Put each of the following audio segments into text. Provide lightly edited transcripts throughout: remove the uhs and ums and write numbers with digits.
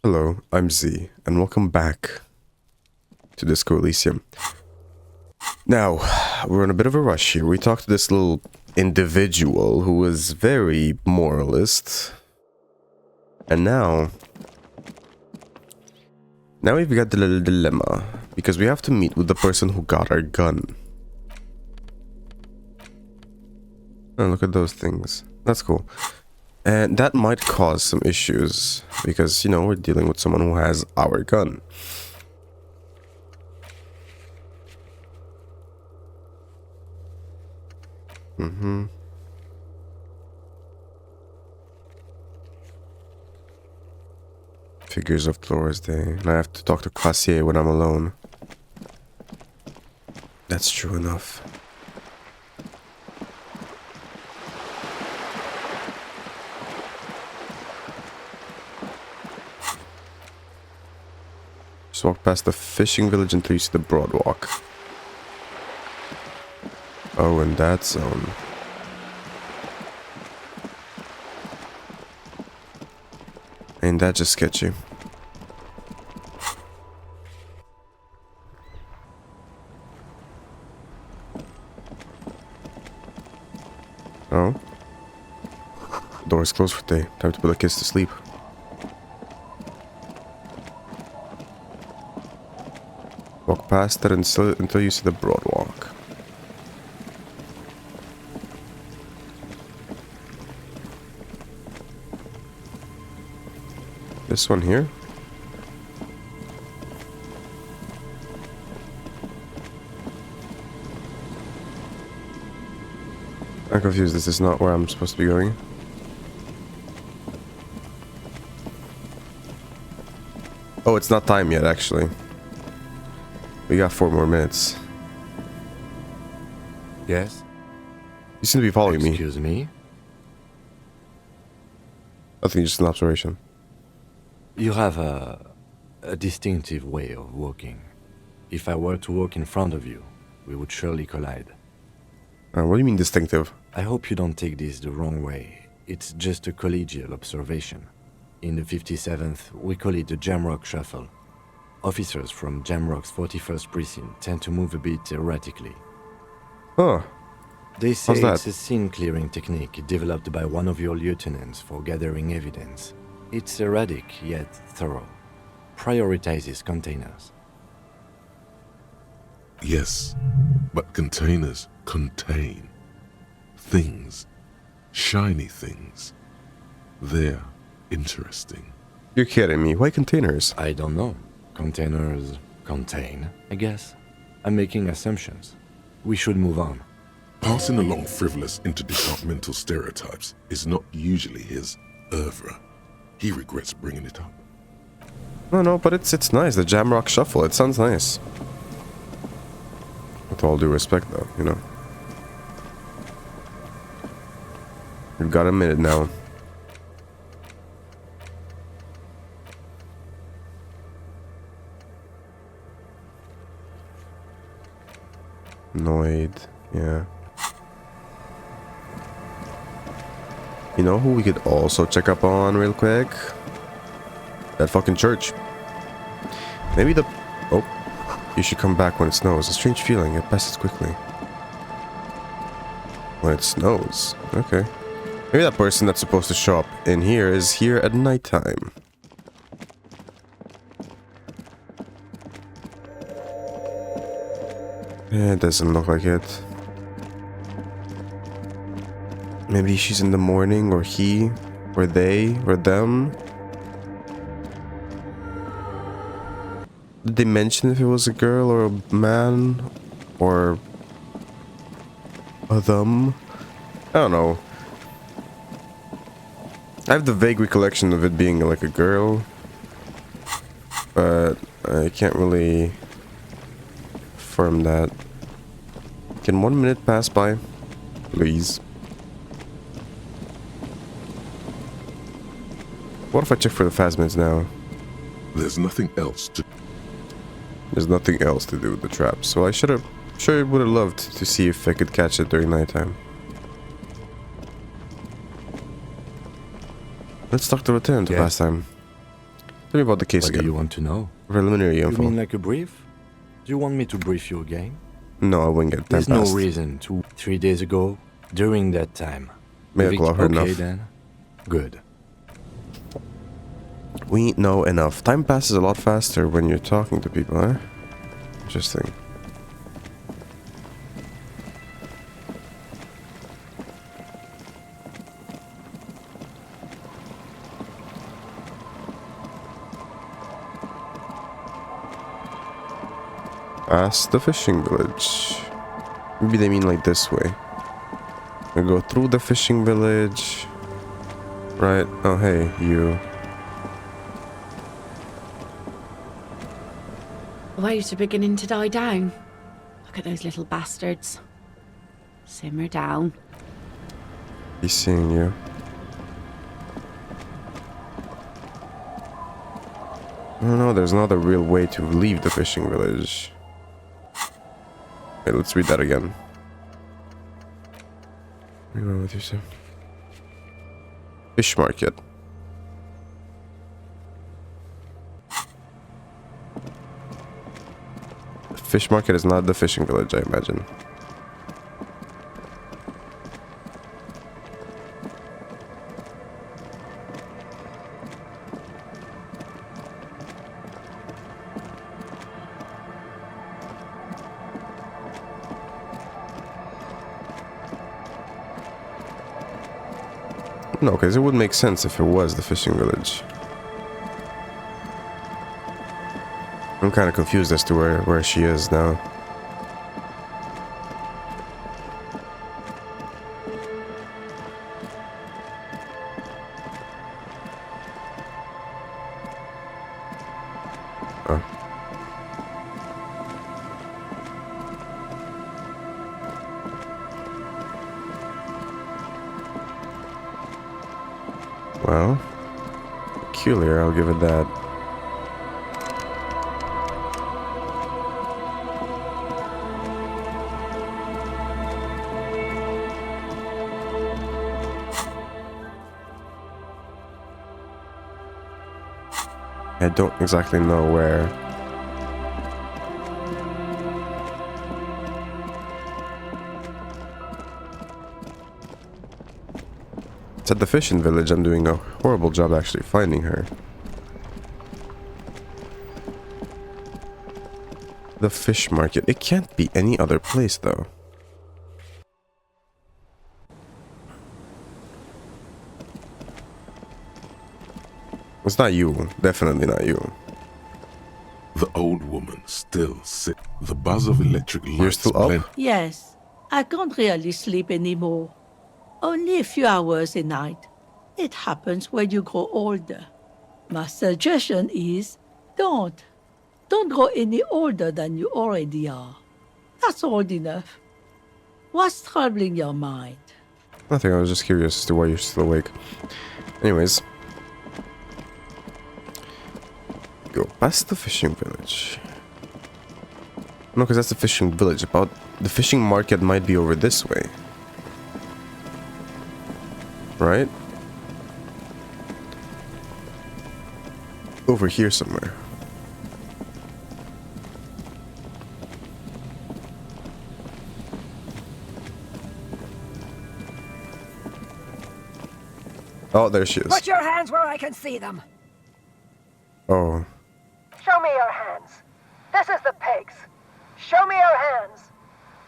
Hello, I'm Z, and welcome back to Disco Elysium. Now, we're in a bit of a rush here. We talked to this little individual who was very moralist. And now we've got the little dilemma, because we have to meet with the person who got our gun. Oh, look at those things. That's cool. And that might cause some issues, because, you know, we're dealing with someone who has our gun. Figures of Thursday. And I have to talk to Classier when I'm alone. That's true enough. Just walk past the fishing village until you see the boardwalk. Oh, in that zone. Ain't that just sketchy? Oh? Door's closed for the day. Time to put the kids to sleep. Walk past it until you see the boardwalk. This one here? I'm confused. This is not where I'm supposed to be going. Oh, it's not time yet, actually. We got 4 more minutes. Yes? You seem to be following me. Excuse me? I think just an observation. You have a distinctive way of walking. If I were to walk in front of you, we would surely collide. What do you mean distinctive? I hope you don't take this the wrong way. It's just a collegial observation. In the 57th, we call it the Jamrock Shuffle. Officers from Jamrock's 41st Precinct tend to move a bit erratically. Huh. They say How's that? it's a scene-clearing technique developed by one of your lieutenants for gathering evidence. It's erratic, yet thorough. Prioritizes containers. Yes, but containers contain things, shiny things. They're interesting. You're kidding me. Why containers? I don't know. Containers contain, I guess. I'm making assumptions. We should move on. Passing along frivolous interdepartmental stereotypes is not usually his oeuvre. He regrets bringing it up. No, but it's nice. The Jamrock Shuffle. It sounds nice. With all due respect, though, you know. We've got a minute now. Annoyed. Yeah. You know who we could also check up on real quick? That fucking church. Maybe the... Oh. You should come back when it snows. A strange feeling. It passes quickly. When it snows. Okay. Maybe that person that's supposed to show up in here is here at nighttime. It doesn't look like it. Maybe she's in the morning, or he, or they, or them. Did they mention if it was a girl or a man? Or a them? I don't know. I have the vague recollection of it being like a girl. But I can't really affirm that. Can 1 minute pass by? Please. What if I check for the fast minutes now? There's nothing else to... There's nothing else to do with the trap, so I would have loved to see if I could catch it during nighttime. Let's talk to Lieutenant Yes. last time. Tell me about the case What do again. you want to know? Preliminary You info. mean like a brief? Do you want me to brief you again? No, I wing it. There's Time no passed. reason to. 3 days ago, during that time. May Vic- I heard okay enough. then. Good. We know enough. Time passes a lot faster when you're talking to people, eh? Interesting. Past the fishing village. Maybe they mean like this way. We go through the fishing village. Right. Oh, hey, you. The waves are beginning to die down. Look at those little bastards. Simmer down. He's seeing you. I don't know, there's not a real way to leave the fishing village. Okay, let's read that again. What are you with yourself? Fish market. The fish market is not the fishing village, I imagine. No, because it would make sense if it was the fishing village. I'm kind of confused as to where she is now. Oh. Well, peculiar, I'll give it that. I don't exactly know where. It's at the fishing village. I'm doing a horrible job actually finding her. The fish market. It can't be any other place though. It's not you. Definitely not you. The old woman still sit. The buzz of electric lights You're still up? blend. Yes, I can't really sleep anymore. Only a few hours a night. It happens when you grow older. My suggestion is don't. Don't grow any older than you already are. That's old enough. What's troubling your mind? Nothing. I was just curious as to why you're still awake. Anyways. Go past the fishing village. No, because that's the fishing village. About the fishing market might be over this way. Right? Over here somewhere. Oh, there she is. Put your hands where I can see them. Oh. Show me your hands. This is the pigs. Show me your hands.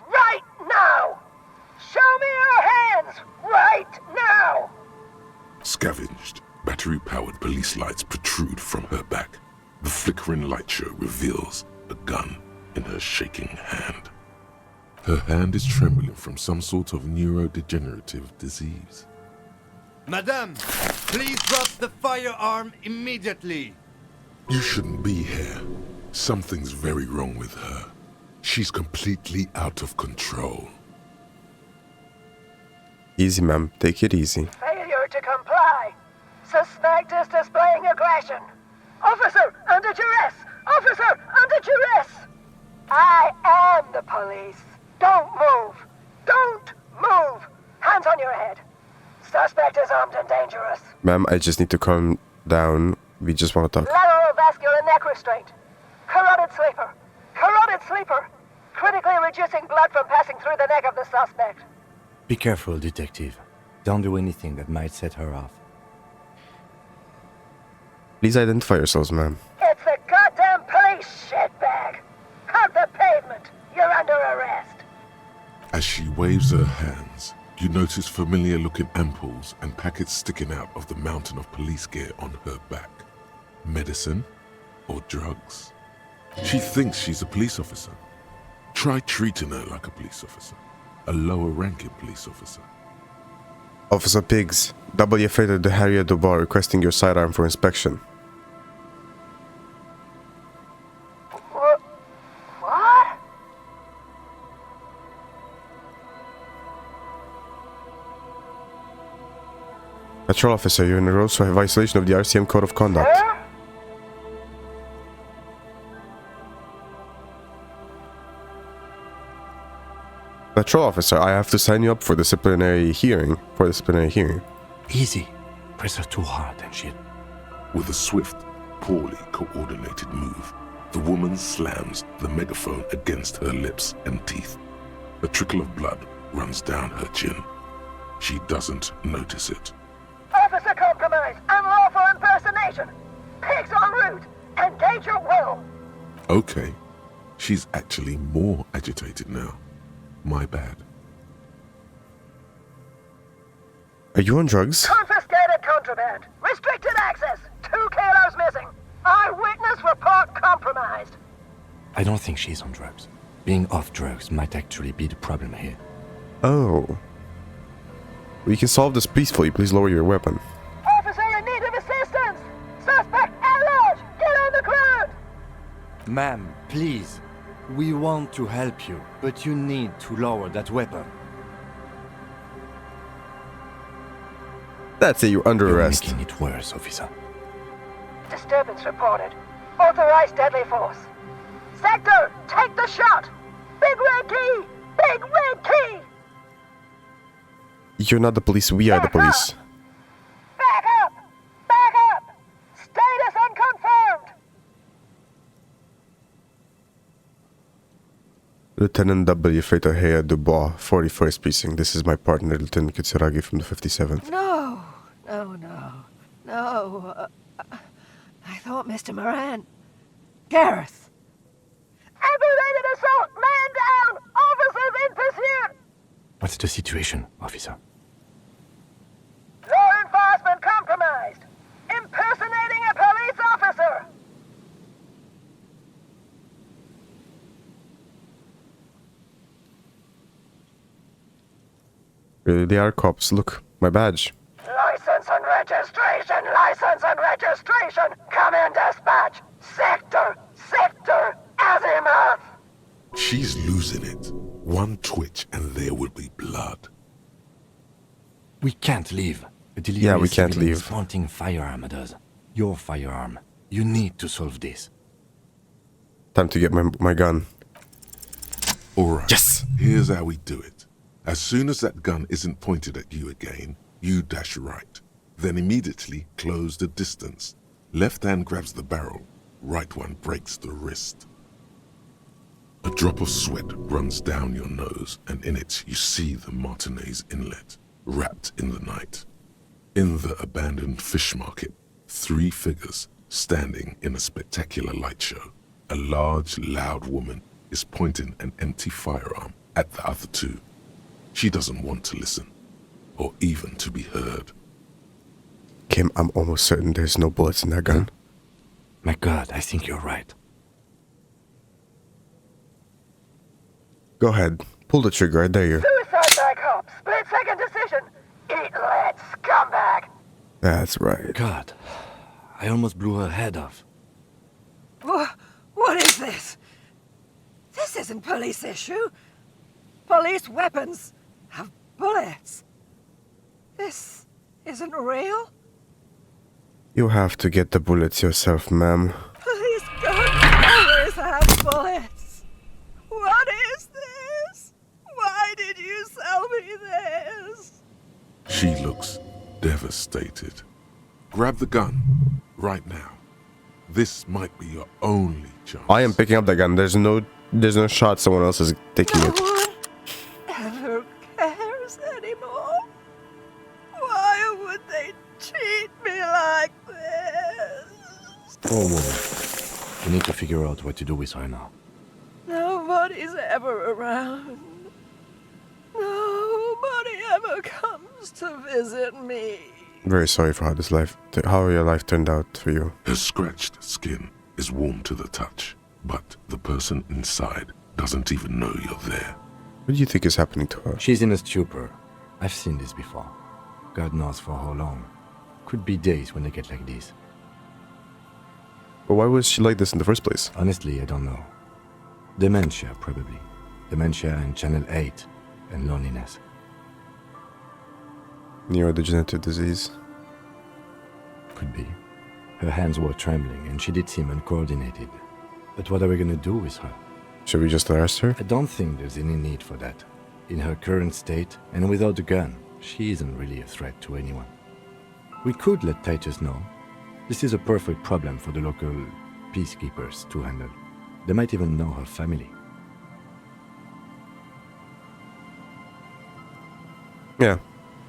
Right now! Show me your hands! Right now! Scavenged, battery-powered police lights protrude from her back. The flickering light show reveals a gun in her shaking hand. Her hand is trembling from some sort of neurodegenerative disease. Madame, please drop the firearm immediately. You shouldn't be here. Something's very wrong with her. She's completely out of control. Easy, ma'am. Take it easy. Failure to comply. Suspect is displaying aggression. Officer, under duress! Officer, under duress! I am the police. Don't move. Don't move. Hands on your head. Suspect is armed and dangerous. Ma'am, I just need to calm down. We just want to talk. Let her cerebrovascular neck restraint. Carotid sleeper. Carotid sleeper. Critically reducing blood from passing through the neck of the suspect. Be careful, detective. Don't do anything that might set her off. Please identify yourselves, ma'am. It's the goddamn police, shitbag. Hug the pavement. You're under arrest. As she waves her hands, you notice familiar-looking ampoules and packets sticking out of the mountain of police gear on her back. Medicine or drugs? She thinks she's a police officer. Try treating her like a police officer. A lower-ranking police officer. Officer Pigs, W. Freighter de Harrier Dubois requesting your sidearm for inspection. What? Patrol officer, you're in a row, so have violation of the RCM Code of Conduct. Sir? Patrol officer, I have to sign you up for disciplinary hearing. Easy. Press her too hard and she'll... With a swift, poorly coordinated move, the woman slams the megaphone against her lips and teeth. A trickle of blood runs down her chin. She doesn't notice it. Officer compromise. Unlawful impersonation. Pigs en route. Engage your will. Okay, she's actually more agitated now. My bad. Are you on drugs? Confiscated contraband. Restricted access. 2 kilos missing. Eyewitness report compromised. I don't think she's on drugs. Being off drugs might actually be the problem here. Oh. We can solve this peacefully. Please lower your weapon. Officer in need of assistance. Suspect at large. Get on the ground. Ma'am, please. We want to help you, but you need to lower that weapon. That's it, you're under You're arrest. making it worse, officer. Disturbance reported. Authorized deadly force. Sector, take the shot. Big red key. Big red key. You're not the police, we are the police. Back up. Back up. Status unconfirmed. Lieutenant W. Freighter Harrier Dubois, 41st Precinct. This is my partner, Lieutenant Kitsuragi from the 57th. No. I thought Mr. Moran. Gareth. Aggravated assault. Man down. Officers in pursuit. What's the situation, officer? Law enforcement compromised. Impersonating a police officer. Really, they are cops. Look, my badge. License and registration. License and registration. Come in, dispatch. Sector. Azimuth. She's losing it. One twitch and there will be blood. We can't leave. A Yeah, we delirious can't civilian leave. is pointing firearm at us. Your firearm. You need to solve this. Time to get my gun. Alright. Yes! Here's how we do it. As soon as that gun isn't pointed at you again, you dash right. Then immediately close the distance. Left hand grabs the barrel. Right one breaks the wrist. A drop of sweat runs down your nose, and in it you see the Martinez Inlet, wrapped in the night. In the abandoned fish market, 3 figures standing in a spectacular light show. A large, loud woman is pointing an empty firearm at the other 2. She doesn't want to listen, or even to be heard. Kim, I'm almost certain there's no bullets in that gun. My God, I think you're right. Go ahead. Pull the trigger, I dare you. Suicide by cop. Split second decision. Eat lead, scumbag. That's right. God, I almost blew her head off. What is this? This isn't police issue. Police weapons have bullets. This isn't real. You have to get the bullets yourself, ma'am. Police guns always have bullets. What is this? Why did you sell me this? She looks devastated. Grab the gun, right now. This might be your only chance. I am picking up the gun. There's no shot someone else is taking No it. one ever cares anymore. Why would they treat me like this? Poor woman. We need to figure out what to do with her now. Nobody's ever around. Nobody ever comes to visit me. Very sorry for how your life turned out for you. Her scratched skin is warm to the touch, but the person inside doesn't even know you're there. What do you think is happening to her? She's in a stupor. I've seen this before. God knows for how long. Could be days when they get like this. But why was she like this in the first place? Honestly, I don't know. Dementia, probably. Dementia and Channel 8 and loneliness. Neurodegenerative disease. Could be. Her hands were trembling and she did seem uncoordinated. But what are we gonna do with her? Should we just arrest her? I don't think there's any need for that. In her current state, and without a gun, she isn't really a threat to anyone. We could let Titus know. This is a perfect problem for the local peacekeepers to handle. They might even know her family. Yeah,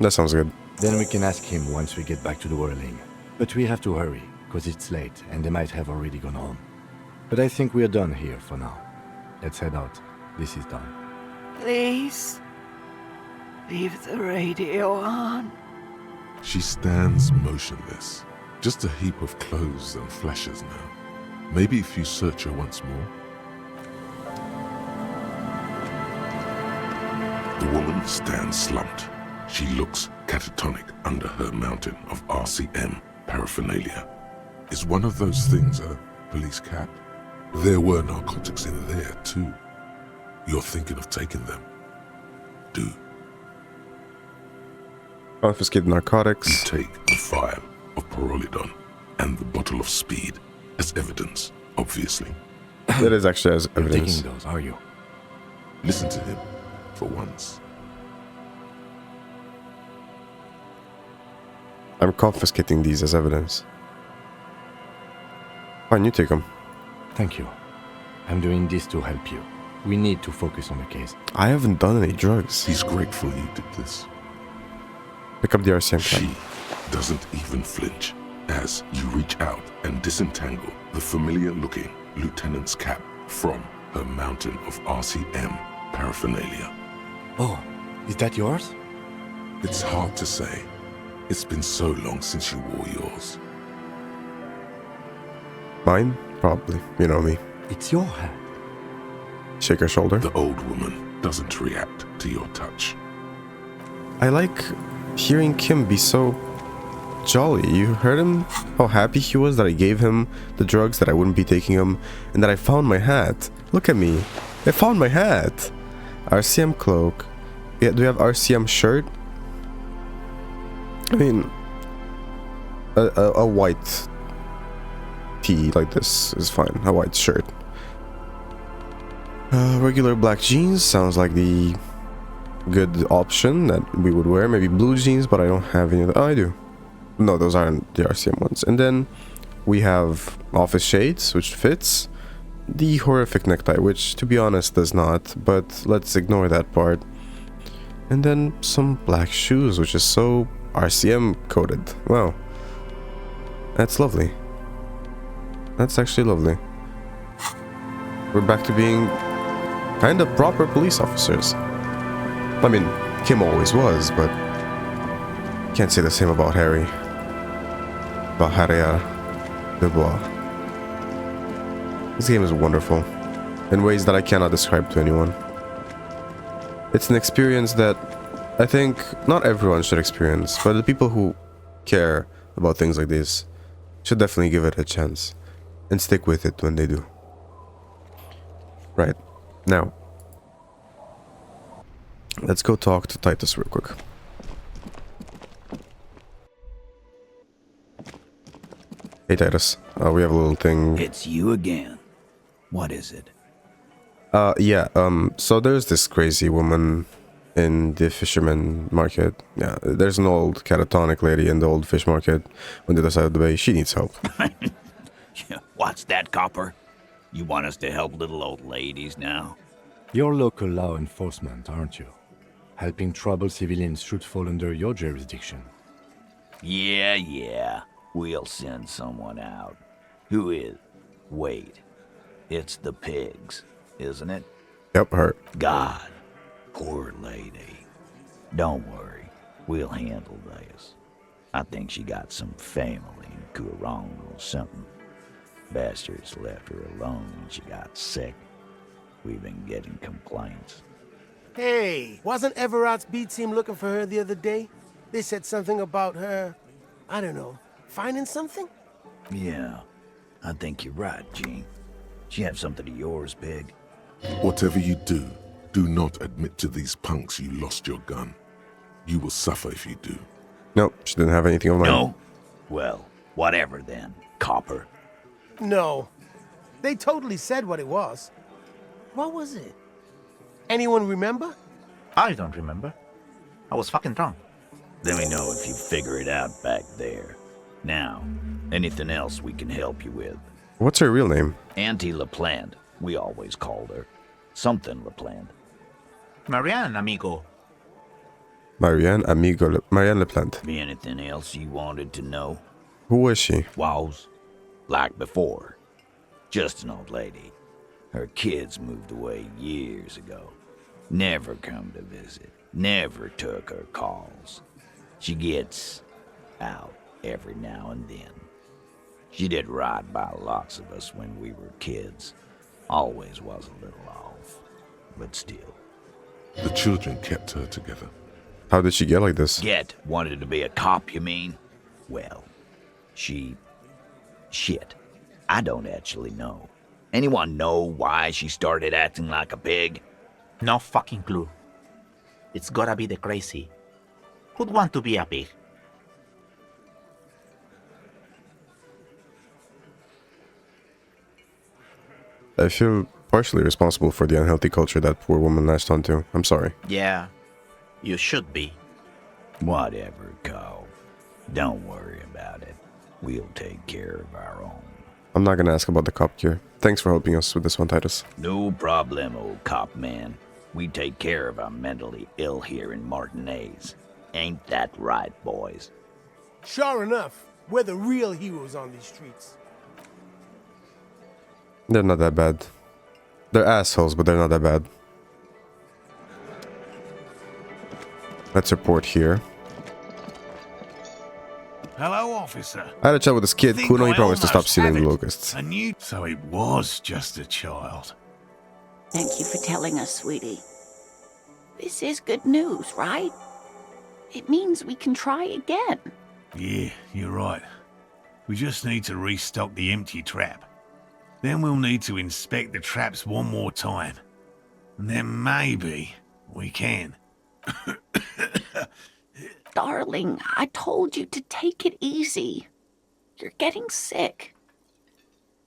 that sounds good. Then we can ask him once we get back to the whirling. But we have to hurry, because it's late and they might have already gone home. But I think we're done here for now. Let's head out. This is done. Please, leave the radio on. She stands motionless, just a heap of clothes and flashes now. Maybe if you search her once more. The woman stands slumped. She looks catatonic under her mountain of RCM paraphernalia. Is one of those things a police cap? There were narcotics in there too. You're thinking of taking them. Do. Confiscate You narcotics. take the vial of Pyrrolidon and the bottle of speed as evidence, obviously. That is actually as You're evidence. taking those, are you? Listen to him, for once. I'm confiscating these as evidence. Fine, you take them. Thank you. I'm doing this to help you. We need to focus on the case. I haven't done any drugs. He's grateful you did this. Pick up the RCM She card. doesn't even flinch as you reach out and disentangle the familiar-looking lieutenant's cap from her mountain of RCM paraphernalia. Oh, is that yours? It's hard to say. It's been so long since you wore yours. Mine? Probably. You know me. It's your hat. Shake her shoulder. The old woman doesn't react to your touch. I like hearing Kim be so jolly. You heard him? How happy he was that I gave him the drugs, that I wouldn't be taking them, and that I found my hat. Look at me. I found my hat. RCM cloak. Yeah, do you have RCM shirt? I mean, a white tee like this is fine. A white shirt. Regular black jeans sounds like the good option that we would wear. Maybe blue jeans, but I don't have any of that. Oh, I do. No, those aren't the RCM ones. And then we have office shades, which fits. The horrific necktie, which to be honest does not, but let's ignore that part. And then some black shoes, which is so RCM coded. Wow. That's lovely. That's actually lovely. We're back to being kind of proper police officers. I mean, Kim always was, but can't say the same about Harry. About Harrier Dubois. This game is wonderful in ways that I cannot describe to anyone. It's an experience that I think not everyone should experience, but the people who care about things like this should definitely give it a chance and stick with it when they do. Right, now let's go talk to Titus real quick. Hey Titus, we have a little thing. It's you again. What is it? So there's this crazy woman in the fisherman market. Yeah, there's an old catatonic lady in the old fish market on the other side of the bay. She needs help. What's that, Copper? You want us to help little old ladies now? You're local law enforcement, aren't you? Helping troubled civilians should fall under your jurisdiction. Yeah. We'll send someone out. Who is? Wait. It's the pigs, isn't it? Yep, her. God. Poor lady. Don't worry. We'll handle this. I think she got some family in Kurong or something. Bastards left her alone when she got sick. We've been getting complaints. Hey, wasn't Everard's B team looking for her the other day? They said something about her, I don't know, finding something? Yeah, I think you're right, Gene. She have something of yours, Pig? Whatever you do, do not admit to these punks you lost your gun. You will suffer if you do. Nope, she didn't have anything of mine. No? Well, whatever then, Copper. No. They totally said what it was. What was it? Anyone remember? I don't remember. I was fucking drunk. Let me know if you figure it out back there. Now, anything else we can help you with? What's her real name? Auntie LaPlante, we always called her. Something LaPlante. Marianne, amigo. Marianne LaPlante. Be anything else you wanted to know? Who was she? Was? Like before. Just an old lady. Her kids moved away years ago. Never come to visit. Never took her calls. She gets out every now and then. She did right by lots of us when we were kids. Always was a little off, but still. The children kept her together. How did she get like this? Wanted to be a cop, you mean? Well, shit. I don't actually know. Anyone know why she started acting like a pig? No fucking clue. It's gotta be the crazy. Who'd want to be a pig? I feel partially responsible for the unhealthy culture that poor woman latched onto. I'm sorry. Yeah, you should be. Whatever, Cole. Don't worry about it. We'll take care of our own. I'm not gonna ask about the cop cure. Thanks for helping us with this one, Titus. No problem, old cop man. We take care of our mentally ill here in Martinez. Ain't that right, boys? Sure enough, we're the real heroes on these streets. They're not that bad. They're assholes, but they're not that bad. Let's report here. Hello, officer. I had a chat with this kid. Kuno, he promised to stop stealing the locusts. I knew. So it was just a child. Thank you for telling us, sweetie. This is good news, right? It means we can try again. Yeah, you're right. We just need to restock the empty trap. Then we'll need to inspect the traps one more time. And then maybe we can. Darling, I told you to take it easy. You're getting sick.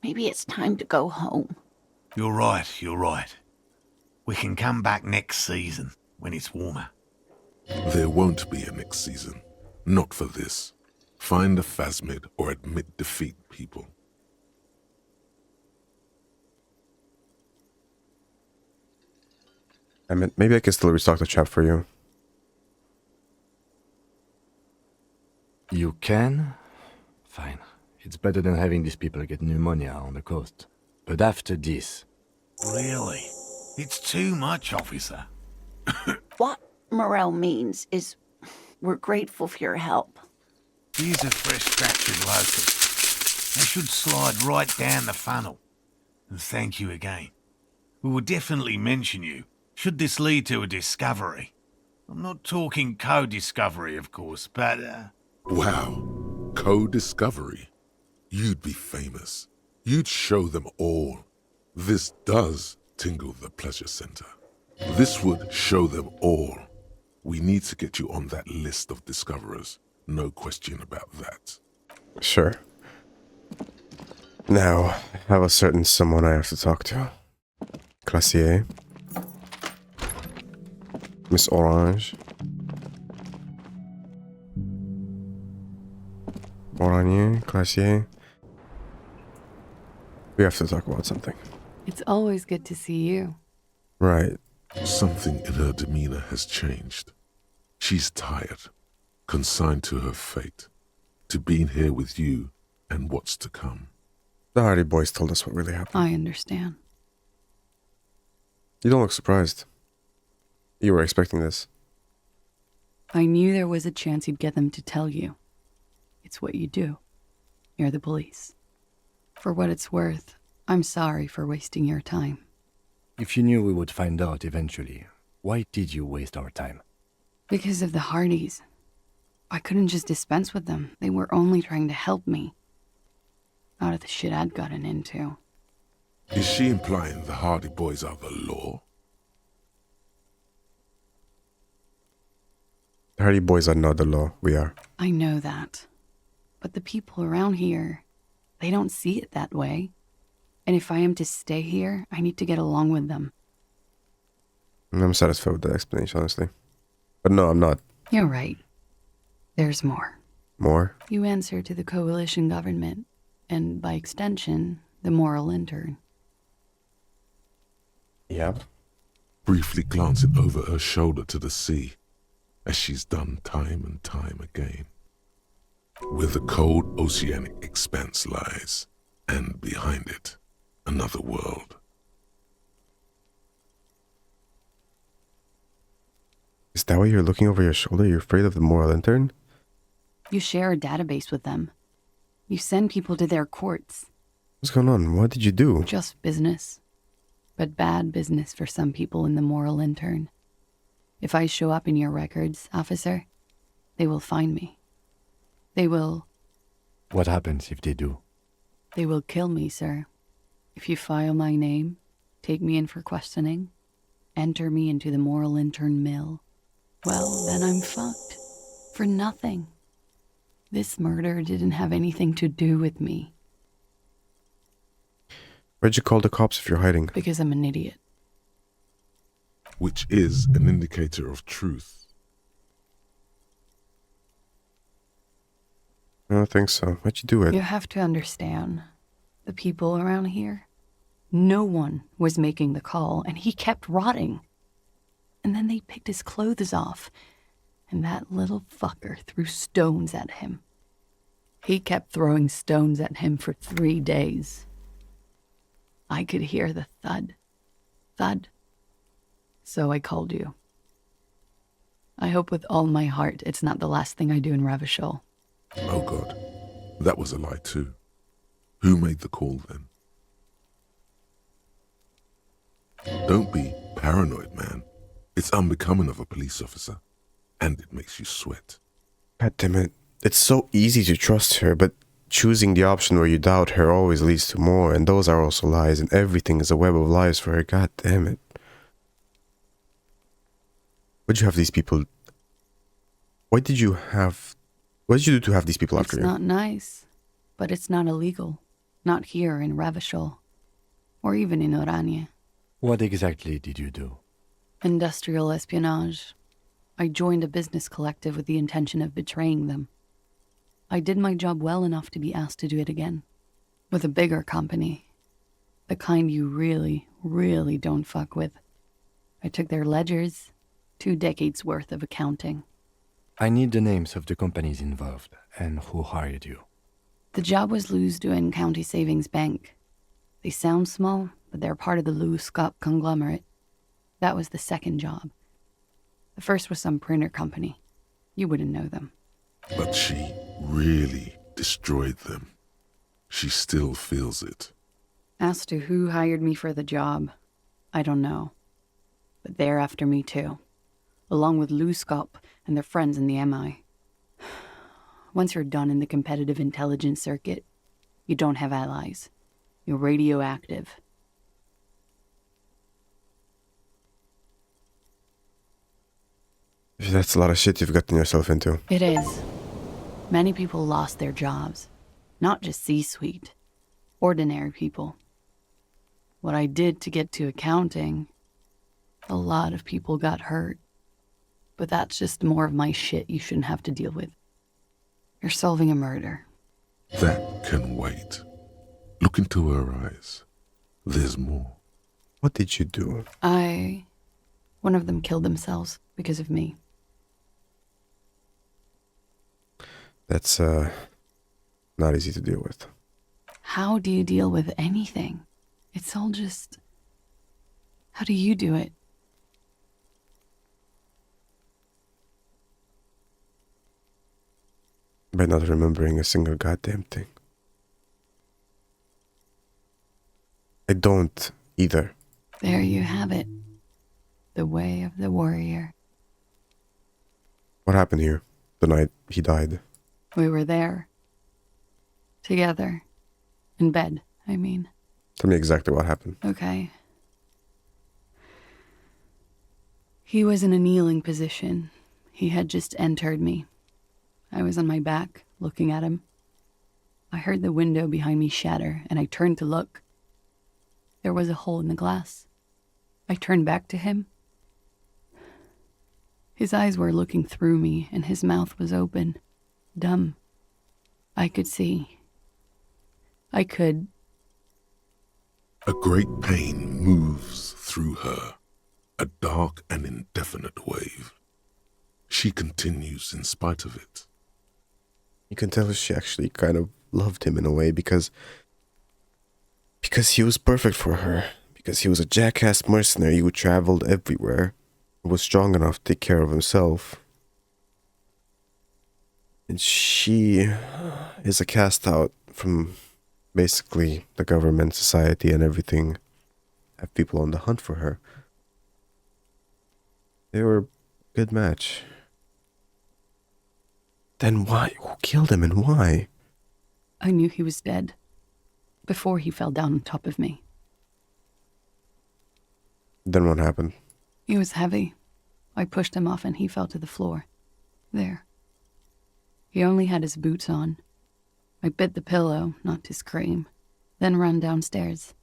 Maybe it's time to go home. You're right. We can come back next season, when it's warmer. There won't be a next season. Not for this. Find a phasmid or admit defeat, people. I mean, maybe I can still restock the trap for you. You can? Fine. It's better than having these people get pneumonia on the coast. But after this... Really? It's too much, officer. What Morel means is we're grateful for your help. Here's a fresh batch of locusts. They should slide right down the funnel. And thank you again. We will definitely mention you, should this lead to a discovery. I'm not talking co-discovery, of course, but, Wow. Co-discovery. You'd be famous. You'd show them all. This does tingle the pleasure center. This would show them all. We need to get you on that list of discoverers. No question about that. Sure. Now, I have a certain someone I have to talk to. Classier. Miss Orange. Oranier, Classier. We have to talk about something. It's always good to see you. Right. Something in her demeanor has changed. She's tired, consigned to her fate, to being here with you and what's to come. The Hardy Boys told us what really happened. I understand. You don't look surprised. You were expecting this. I knew there was a chance you'd get them to tell you. It's what you do. You're the police. For what it's worth, I'm sorry for wasting your time. If you knew we would find out eventually, why did you waste our time? Because of the Hardys. I couldn't just dispense with them. They were only trying to help me. Out of the shit I'd gotten into. Is she implying the Hardy Boys are the law? The Hardy Boys are not the law. We are. I know that. But the people around here, they don't see it that way. And if I am to stay here, I need to get along with them. I'm satisfied with that explanation, honestly. But no, I'm not. You're right. There's more. More? You answer to the coalition government, and by extension, the moral intern. Yeah. Briefly glancing over her shoulder to the sea, as she's done time and time again. Where the cold oceanic expanse lies, and behind it, another world. Is that why you're looking over your shoulder? You're afraid of the moral intern? You share a database with them. You send people to their courts. What's going on? What did you do? Just business. But bad business for some people in the moral intern. If I show up in your records, officer, they will find me. They will... What happens if they do? They will kill me, sir. If you file my name, take me in for questioning, enter me into the moral intern mill, well, then I'm fucked. For nothing. This murder didn't have anything to do with me. Why'd you call the cops if you're hiding? Because I'm an idiot. Which is an indicator of truth. I don't think so. Why'd you do it? You have to understand, the people around here, no one was making the call, and he kept rotting. And then they picked his clothes off, and that little fucker threw stones at him. He kept throwing stones at him for 3 days. I could hear the thud. Thud. So I called you. I hope with all my heart it's not the last thing I do in Ravishol. Oh God, that was a lie too. Who made the call then? Don't be paranoid, man. It's unbecoming of a police officer, and it makes you sweat. God damn it. It's so easy to trust her, but choosing the option where you doubt her always leads to more, and those are also lies, and everything is a web of lies for her. God damn it. Why'd you have these people... What did you do to have these people after you? It's not nice, but it's not illegal. Not here in Ravishol, or even in Oranje. What exactly did you do? Industrial espionage. I joined a business collective with the intention of betraying them. I did my job well enough to be asked to do it again. With a bigger company. The kind you really, really don't fuck with. I took their ledgers, 2 decades worth of accounting. I need the names of the companies involved and who hired you. The job was Lou's doing County Savings Bank. They sound small, but they're part of the Lou Scott conglomerate. That was the second job. The first was some printer company. You wouldn't know them. But she really destroyed them. She still feels it. As to who hired me for the job, I don't know. But they're after me too. Along with Lou Scott and their friends in the MI. Once you're done in the competitive intelligence circuit, you don't have allies. You're radioactive. That's a lot of shit you've gotten yourself into. It is. Many people lost their jobs. Not just C-suite. Ordinary people. What I did to get to accounting, a lot of people got hurt. But that's just more of my shit you shouldn't have to deal with. You're solving a murder. That can wait. Look Look into her eyes. There's more. What did you do? One of them killed themselves because of me. That's, not easy to deal with. How do you deal with anything? It's all just... How do you do it? By not remembering a single goddamn thing. I don't either. There you have it. The way of the warrior. What happened here the night he died? We were there. Together. In bed, I mean. Tell me exactly what happened. Okay. He was in a kneeling position. He had just entered me. I was on my back, looking at him. I heard the window behind me shatter, and I turned to look. There was a hole in the glass. I turned back to him. His eyes were looking through me, and his mouth was open. Dumb. I could see. I could... A great pain moves through her, a dark and indefinite wave. She continues in spite of it. You can tell she actually kind of loved him in a way because he was perfect for her. Because he was a jackass mercenary who traveled everywhere, was strong enough to take care of himself. And she is a cast out from basically the government, society, and everything. Have people on the hunt for her. They were a good match. Then why? Who killed him and why? I knew he was dead. Before he fell down on top of me. Then what happened? He was heavy. I pushed him off and he fell to the floor. There. He only had his boots on. I bit the pillow, not to scream, then ran downstairs.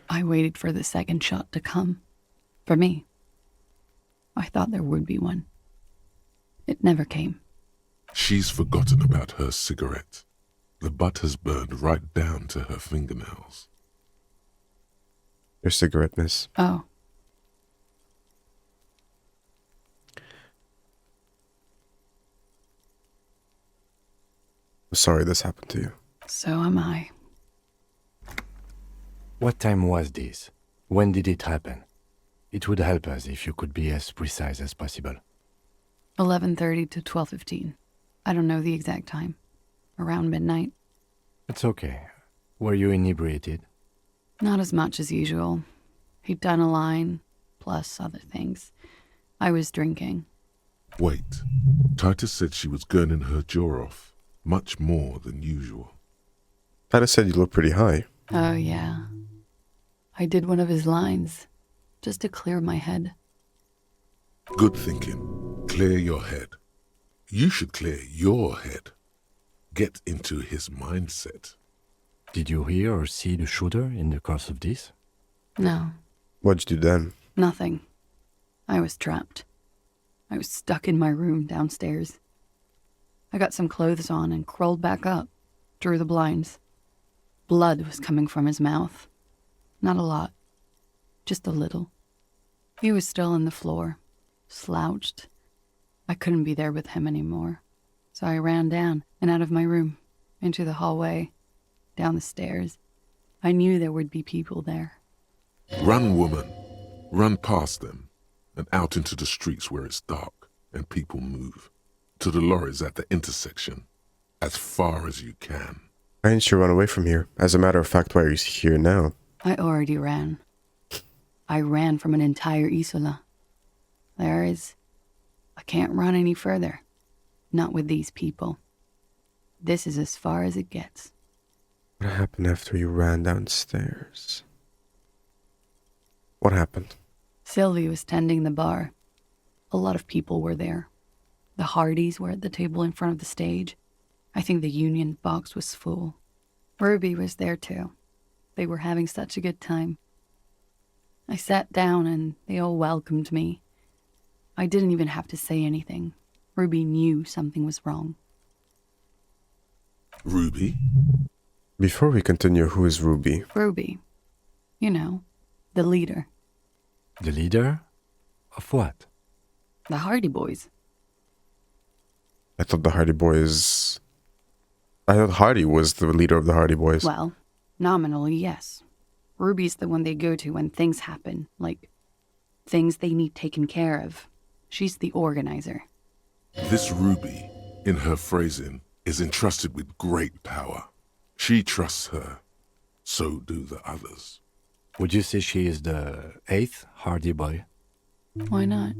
I waited for the second shot to come. For me. I thought there would be one. It never came. She's forgotten about her cigarette. The butt has burned right down to her fingernails. Your cigarette, miss. Oh. I'm sorry this happened to you. So am I. What time was this? When did it happen? It would help us if you could be as precise as possible. 11:30 to 12:15. I don't know the exact time. Around midnight. It's okay. Were you inebriated? Not as much as usual. He'd done a line, plus other things. I was drinking. Wait. Titus said she was gurning her jaw off, much more than usual. Titus said you look pretty high. Oh, yeah. I did one of his lines, just to clear my head. Good thinking. Clear your head. You should clear your head. Get into his mindset. Did you hear or see the shooter in the course of this? No. What'd you do then? Nothing. I was trapped. I was stuck in my room downstairs. I got some clothes on and crawled back up, drew the blinds. Blood was coming from his mouth. Not a lot. Just a little. He was still on the floor, slouched. I couldn't be there with him anymore. So I ran down and out of my room, into the hallway, down the stairs. I knew there would be people there. Run, woman. Run past them and out into the streets where it's dark and people move. To the lorries at the intersection. As far as you can. Why didn't you run away from here? As a matter of fact, why are you here now? I already ran. I ran from an entire Isola. I can't run any further. Not with these people. This is as far as it gets. What happened after you ran downstairs? What happened? Sylvie was tending the bar. A lot of people were there. The Hardys were at the table in front of the stage. I think the Union box was full. Ruby was there too. They were having such a good time. I sat down and they all welcomed me. I didn't even have to say anything. Ruby knew something was wrong. Ruby? Before we continue, who is Ruby? Ruby. You know, the leader. The leader? Of what? The Hardy Boys. I thought the Hardy Boys... I thought Hardy was the leader of the Hardy Boys. Well, nominally, yes. Ruby's the one they go to when things happen, like things they need taken care of. She's the organizer. This Ruby, in her phrasing, is entrusted with great power. She trusts her. So do the others. Would you say she is the 8th Hardy Boy? Why not?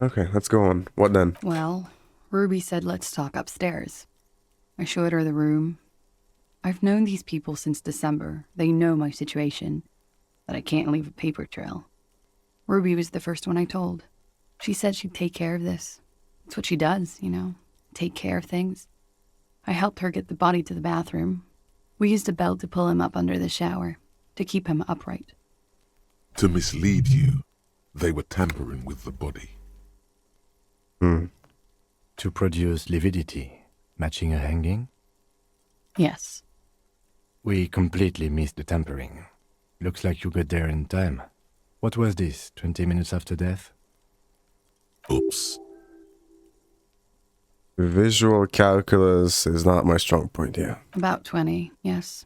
Okay, let's go on. What then? Well, Ruby said let's talk upstairs. I showed her the room. I've known these people since December. They know my situation, that I can't leave a paper trail. Ruby was the first one I told. She said she'd take care of this. It's what she does, you know, take care of things. I helped her get the body to the bathroom. We used a belt to pull him up under the shower, to keep him upright. To mislead you, they were tampering with the body. To produce lividity, matching a hanging? Yes. We completely missed the tampering. Looks like you got there in time. What was this, 20 minutes after death? Oops. Visual calculus is not my strong point, yeah. About 20, yes.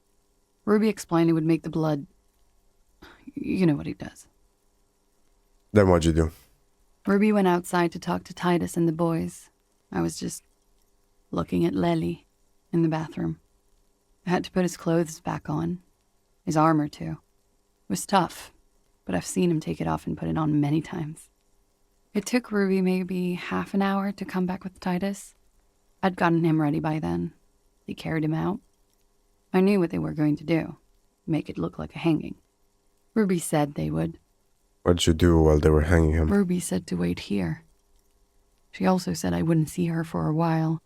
Ruby explained it would make the blood... You know what he does. Then what'd you do? Ruby went outside to talk to Titus and the boys. I was just looking at Lely in the bathroom. I had to put his clothes back on. His armor, too. It was tough, but I've seen him take it off and put it on many times. It took Ruby maybe half an hour to come back with Titus. I'd gotten him ready by then. They carried him out. I knew what they were going to do. Make it look like a hanging. Ruby said they would. What'd you do while they were hanging him? Ruby said to wait here. She also said I wouldn't see her for a while.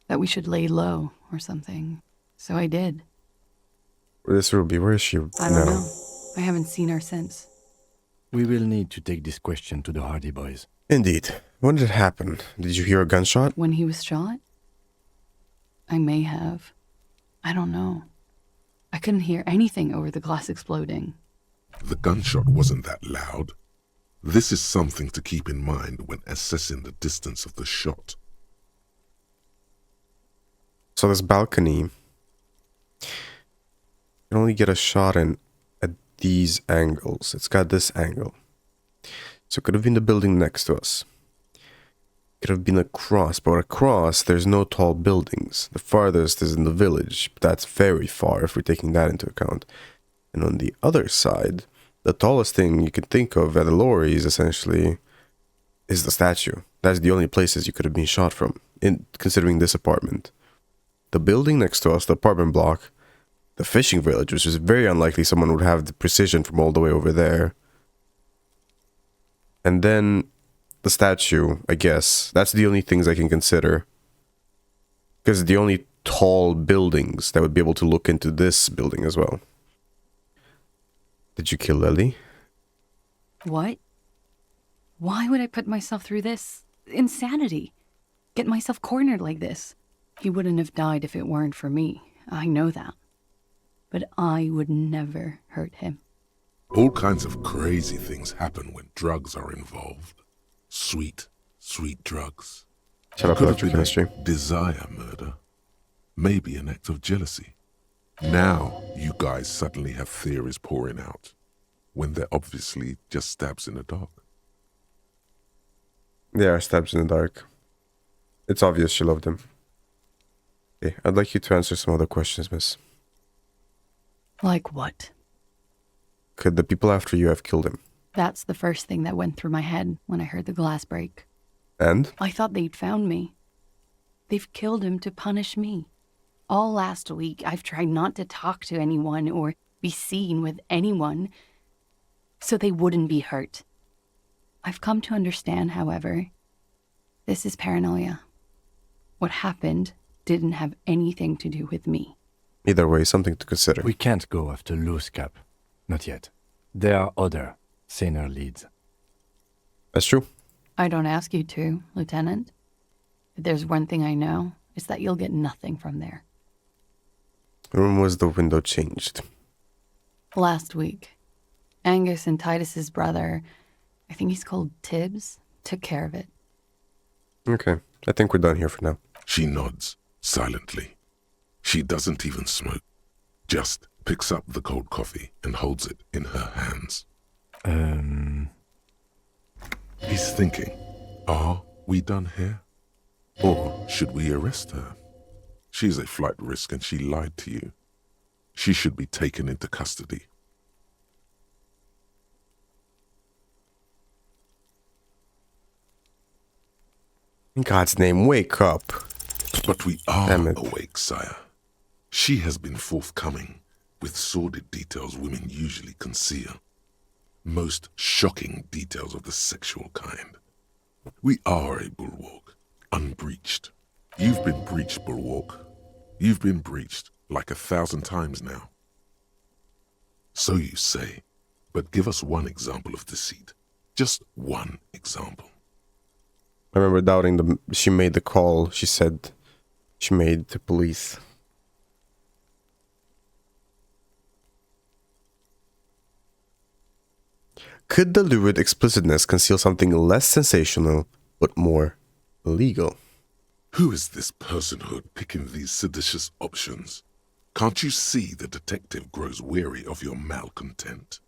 That we should lay low or something. So I did. This Ruby, where is she I don't know. I haven't seen her since. We will need to take this question to the Hardy Boys. Indeed. When did it happen? Did you hear a gunshot? When he was shot? I may have. I don't know. I couldn't hear anything over the glass exploding. The gunshot wasn't that loud. This is something to keep in mind when assessing the distance of the shot. So this balcony, you can only get a shot in at these angles. It's got this angle. So it could have been the building next to us. It could have been across, but across there's no tall buildings. The farthest is in the village, but that's very far if we're taking that into account. And on the other side, the tallest thing you can think of at the lorries essentially is the statue. That's the only places you could have been shot from, in considering this apartment. The building next to us, the apartment block, the fishing village, which is very unlikely someone would have the precision from all the way over there. And then the statue, I guess. That's the only things I can consider. Because the only tall buildings that would be able to look into this building as well. Did you kill Lily? What? Why would I put myself through this? Insanity. Get myself cornered like this. He wouldn't have died if it weren't for me. I know that. But I would never hurt him. All kinds of crazy things happen when drugs are involved. Sweet, sweet drugs. Shut up, Could have been electrochemistry. a desire murder. Maybe an act of jealousy. Now, you guys suddenly have theories pouring out, when they're obviously just stabs in the dark. They are stabs in the dark. It's obvious she loved him. Okay, I'd like you to answer some other questions, miss. Like what? Could the people after you have killed him? That's the first thing that went through my head when I heard the glass break. And? I thought they'd found me. They've killed him to punish me. All last week, I've tried not to talk to anyone or be seen with anyone so they wouldn't be hurt. I've come to understand, however, this is paranoia. What happened didn't have anything to do with me. Either way, something to consider. We can't go after loose cap. Not yet. There are other, saner leads. That's true. I don't ask you to, Lieutenant. If there's one thing I know, it's that you'll get nothing from there. When was the window changed? Last week. Angus and Titus's brother, I think he's called Tibbs, took care of it. Okay, I think we're done here for now. She nods, silently. She doesn't even smoke. Just picks up the cold coffee and holds it in her hands. He's thinking, are we done here? Or should we arrest her? She's a flight risk and she lied to you. She should be taken into custody. In God's name, wake up. But we are awake, sire. She has been forthcoming with sordid details women usually conceal. Most shocking details of the sexual kind. We are a bulwark, unbreached. You've been breached, bulwark. You've been breached like 1,000 times now. So you say, but give us one example of deceit. Just one example. I remember doubting she made the call. She said she made to police. Could the lurid explicitness conceal something less sensational, but more illegal? Who is this personhood picking these seditious options? Can't you see the detective grows weary of your malcontent?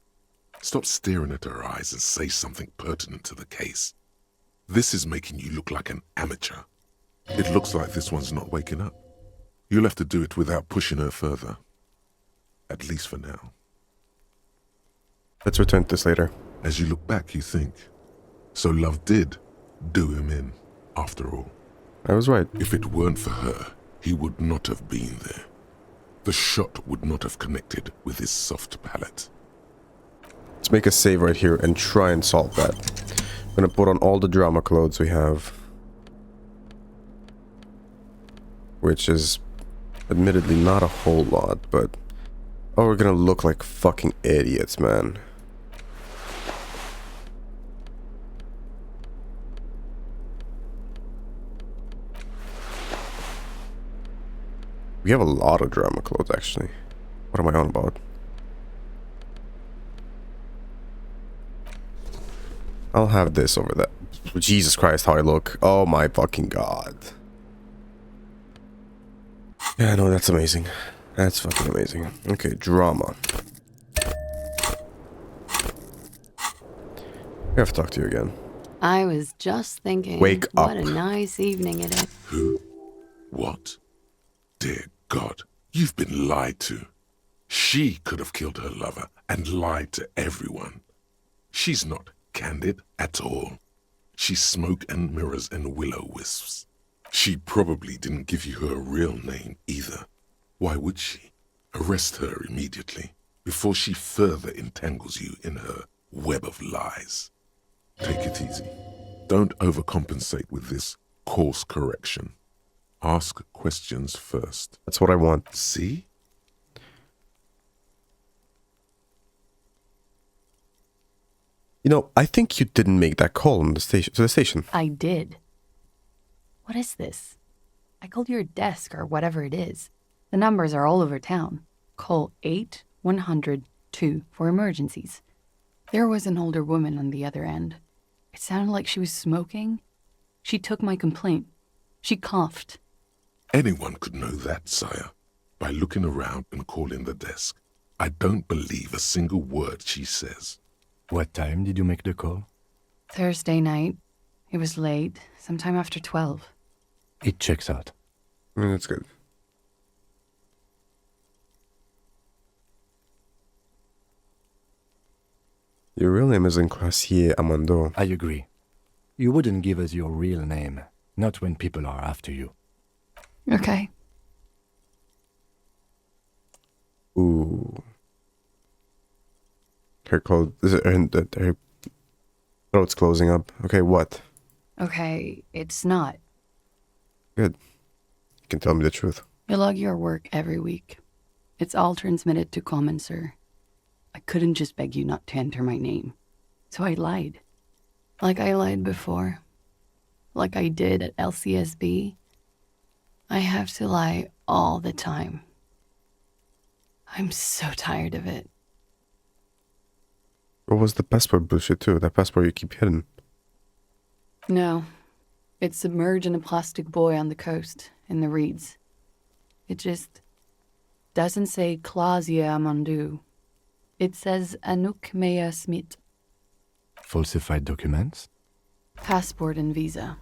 Stop staring at her eyes and say something pertinent to the case. This is making you look like an amateur. It looks like this one's not waking up. You'll have to do it without pushing her further. At least for now. Let's return to this later. As you look back, you think, so love did do him in, after all. I was right. If it weren't for her, he would not have been there. The shot would not have connected with his soft palate. Let's make a save right here and try and solve that. I'm gonna put on all the drama clothes we have. Which is admittedly not a whole lot, but... oh, we're gonna look like fucking idiots, man. We have a lot of drama clothes, actually. What am I on about? I'll have this over that. Jesus Christ, how I look. Oh my fucking god. Yeah, no, that's amazing. That's fucking amazing. Okay, drama. We have to talk to you again. I was just thinking, wake up. What a nice evening it is. Who? What? Dear God, you've been lied to. She could have killed her lover and lied to everyone. She's not candid at all. She's smoke and mirrors and will-o-wisps. She probably didn't give you her real name either. Why would she? Arrest her immediately before she further entangles you in her web of lies. Take it easy. Don't overcompensate with this course correction. Ask questions first. That's what I want. See? You know, I think you didn't make that call on the station to the station. I did. What is this? I called your desk or whatever it is. The numbers are all over town. Call 8-100-2 for emergencies. There was an older woman on the other end. It sounded like she was smoking. She took my complaint. She coughed. Anyone could know that, sire, by looking around and calling the desk. I don't believe a single word she says. What time did you make the call? Thursday night. It was late, sometime after 12. It checks out. That's good. Your real name is Enclassier Amando. I agree. You wouldn't give us your real name, not when people are after you. Okay. Ooh. Her clothes. Her throat's closing up. Okay, what? Okay, it's not. Good. You can tell me the truth. You log your work every week. It's all transmitted to Common, sir. I couldn't just beg you not to enter my name. So I lied. Like I lied before. Like I did at LCSB. I have to lie all the time. I'm so tired of it. What was the passport bullshit too? That passport you keep hidden. No. It's submerged in a plastic buoy on the coast, in the reeds. It just doesn't say Clausia Amandu. It says Anouk Mea Smith. Falsified documents? Passport and visa.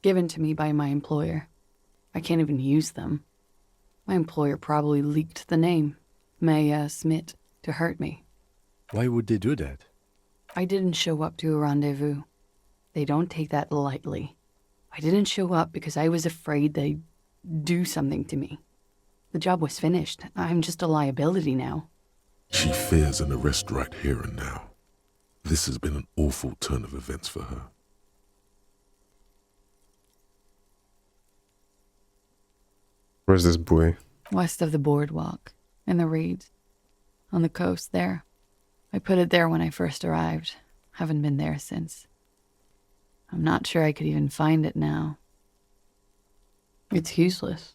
Given to me by my employer. I can't even use them. My employer probably leaked the name, Mea Smith, to hurt me. Why would they do that? I didn't show up to a rendezvous. They don't take that lightly. I didn't show up because I was afraid they'd do something to me. The job was finished. I'm just a liability now. She fears an arrest right here and now. This has been an awful turn of events for her. Where's this buoy? West of the boardwalk, in the reeds. On the coast there. I put it there when I first arrived. Haven't been there since. I'm not sure I could even find it now. It's useless.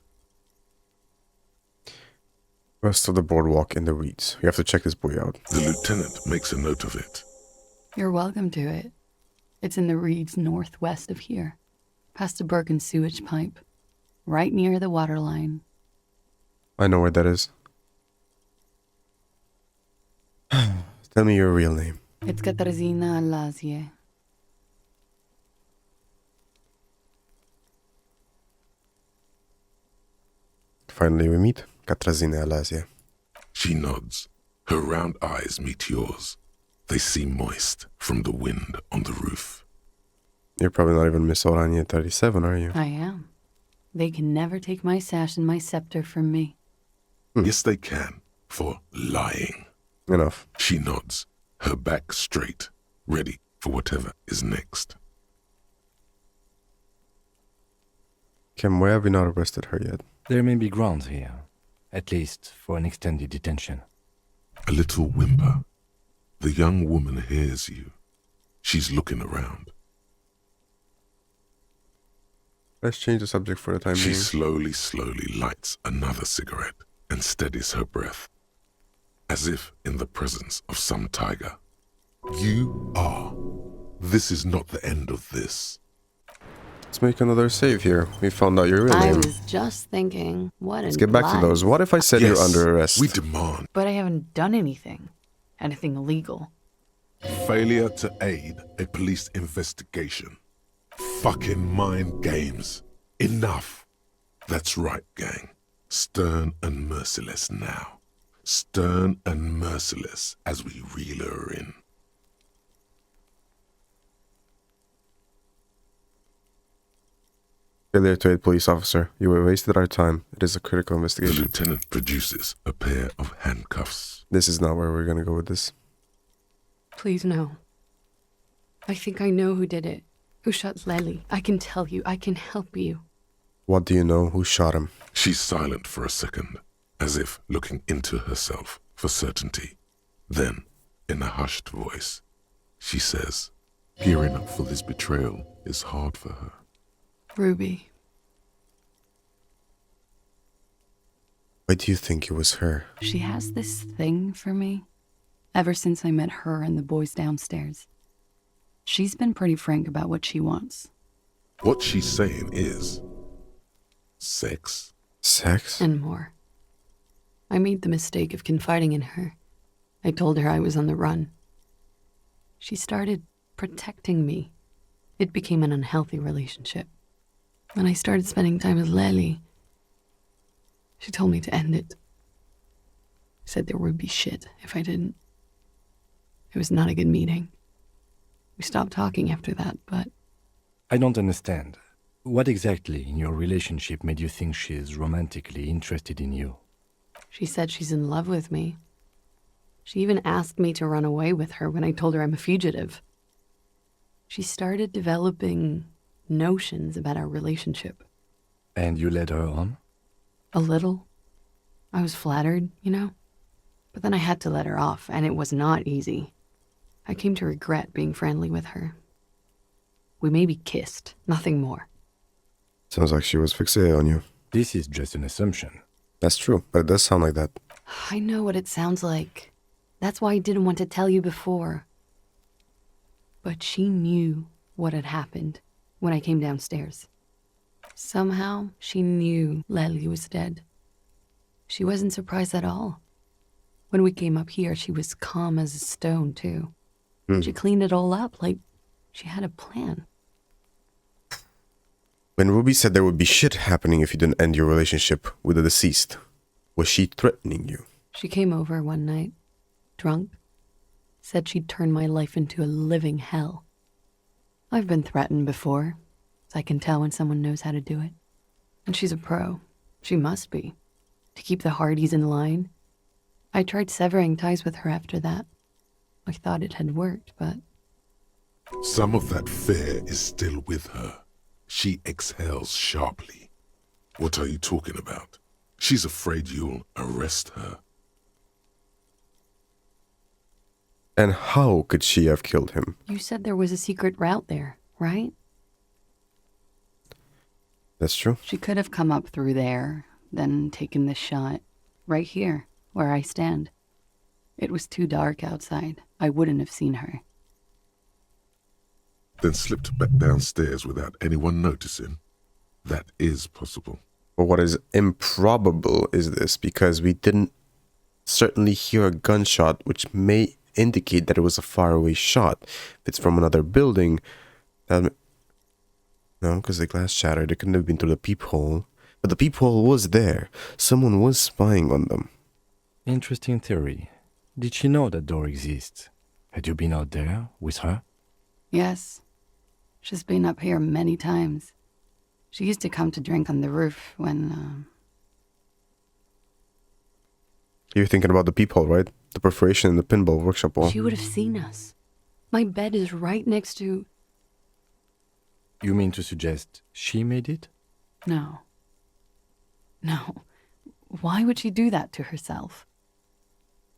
West of the boardwalk in the reeds. You have to check this buoy out. The lieutenant makes a note of it. You're welcome to it. It's in the reeds northwest of here, past a broken sewage pipe, right near the waterline. I know where that is. Tell me your real name. It's Katarzyna Lazie. Finally we meet. Katarzyna Lazie. She nods. Her round eyes meet yours. They seem moist from the wind on the roof. You're probably not even Miss Oranje 37, are you? I am. They can never take my sash and my scepter from me. Yes, they can, for lying. Enough. She nods, her back straight, ready for whatever is next. Kim, why have we not arrested her yet? There may be grounds here, at least for an extended detention. A little whimper. The young woman hears you. She's looking around. Let's change the subject for the time She being. slowly lights another cigarette and steadies her breath, as if in the presence of some tiger. You are. This is not the end of this. Let's make another save here. We found out your real I name. was just thinking, what Let's get back to those. What if I said Yes, you're under arrest? we demand. But I haven't done anything. Anything illegal. Failure to aid a police investigation. Fucking mind games. Enough. That's right, gang. Stern and merciless now. Stern and merciless as we reel her in. Failure to aid police officer. You have wasted our time. It is a critical The investigation. lieutenant produces a pair of handcuffs. This is not where we're gonna go with this. Please no. I think I know who did it. Who shot Lely. I can tell you. I can help you. What do you know? Who shot him? She's silent for a second, as if looking into herself for certainty. Then, in a hushed voice, she says, gearing up for this betrayal is hard for her. Ruby. Why do you think it was her? She has this thing for me. Ever since I met her and the boys downstairs. She's been pretty frank about what she wants. What she's saying is sex. Sex? And more. I made the mistake of confiding in her. I told her I was on the run. She started protecting me. It became an unhealthy relationship. When I started spending time with Lely, she told me to end it. Said there would be shit if I didn't. It was not a good meeting. We stopped talking after that, but... I don't understand. What exactly in your relationship made you think she's romantically interested in you? She said she's in love with me. She even asked me to run away with her when I told her I'm a fugitive. She started developing notions about our relationship. And you led her on? A little. I was flattered, you know? But then I had to let her off, and it was not easy. I came to regret being friendly with her. We maybe kissed, nothing more. Sounds like she was fixated on you. This is just an assumption. That's true, but it does sound like that. I know what it sounds like. That's why I didn't want to tell you before. But she knew what had happened when I came downstairs. Somehow, she knew Lely was dead. She wasn't surprised at all. When we came up here, she was calm as a stone, too. She cleaned it all up like she had a plan. When Ruby said there would be shit happening if you didn't end your relationship with the deceased, was she threatening you? She came over one night, drunk, said she'd turn my life into a living hell. I've been threatened before, so I can tell when someone knows how to do it. And she's a pro. She must be. To keep the Hardys in line. I tried severing ties with her after that. I thought it had worked, but... Some of that fear is still with her. She exhales sharply. What are you talking about? She's afraid you'll arrest her. And how could she have killed him? You said there was a secret route there, right? That's true. She could have come up through there, then taken this shot. Right here, where I stand. It was too dark outside. I wouldn't have seen her. Then slipped back downstairs without anyone noticing. That is possible. But what is improbable is this, because we didn't certainly hear a gunshot, which may indicate that it was a faraway shot. If it's from another building, that... No, because the glass shattered. It couldn't have been through the peephole. But the peephole was there. Someone was spying on them. Interesting theory. Did she know that door exists? Had you been out there with her? Yes. She's been up here many times. She used to come to drink on the roof when, You're thinking about the peephole, right? The perforation in the pinball workshop wall. She would have seen us. My bed is right next to... You mean to suggest she made it? No. No. Why would she do that to herself?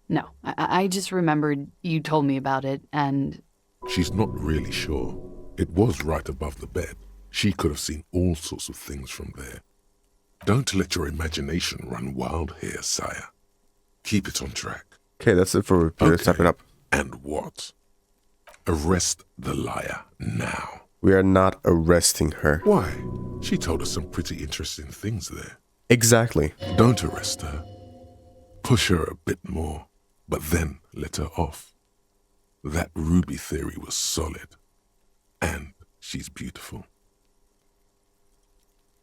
No, I just remembered you told me about it, and... She's not really sure. It was right above the bed. She could have seen all sorts of things from there. Don't let your imagination run wild here, sire. Keep it on track. Okay, that's it for repeat. Let's wrap it up. And what? Arrest the liar now. We are not arresting her. Why? She told us some pretty interesting things there. Exactly. Don't arrest her. Push her a bit more, but then let her off. That Ruby theory was solid. And she's beautiful.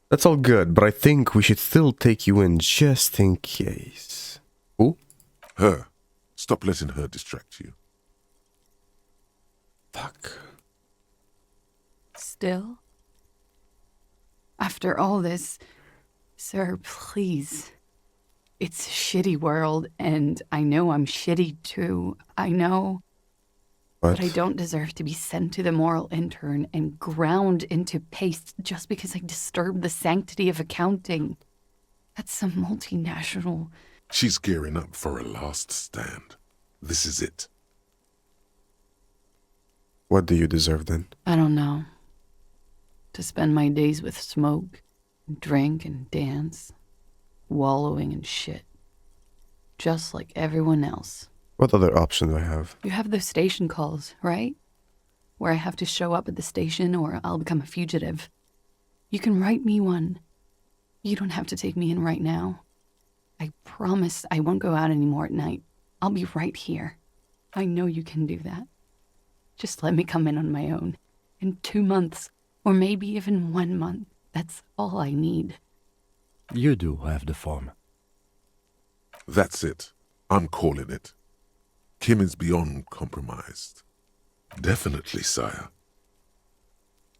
That's all good, but I think we should still take you in just in case. Who? Her. Stop letting her distract you. Fuck. Still? After all this, sir, please. It's a shitty world, and I know I'm shitty too. I know. What? But I don't deserve to be sent to the moral intern and ground into paste just because I disturbed the sanctity of accounting. That's some multinational... She's gearing up for a last stand. This is it. What do you deserve then? I don't know. To spend my days with smoke, drink and dance, wallowing in shit. Just like everyone else. What other option do I have? You have those station calls, right? Where I have to show up at the station or I'll become a fugitive. You can write me one. You don't have to take me in right now. I promise I won't go out anymore at night. I'll be right here. I know you can do that. Just let me come in on my own. In 2 months, or maybe even 1 month. That's all I need. You do have the form. That's it. I'm calling it. Kim is beyond compromised. Definitely, sire.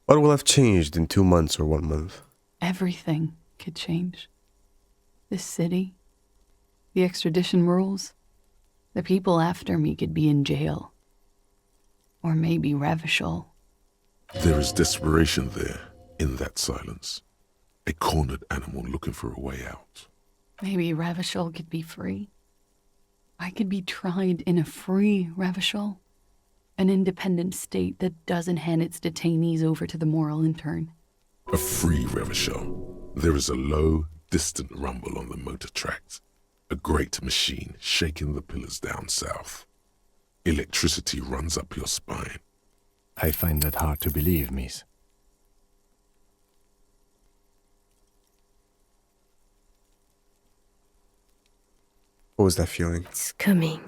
What will have changed in 2 months or 1 month? Everything could change. This city, the extradition rules, the people after me could be in jail. Or maybe Revachol. There is desperation there, in that silence. A cornered animal looking for a way out. Maybe Revachol could be free. I could be tried in a free Revachol. An independent state that doesn't hand its detainees over to the moral intern. A free Revachol. There is a low, distant rumble on the motor tracks. A great machine shaking the pillars down south. Electricity runs up your spine. I find that hard to believe, miss. What was that feeling? It's coming.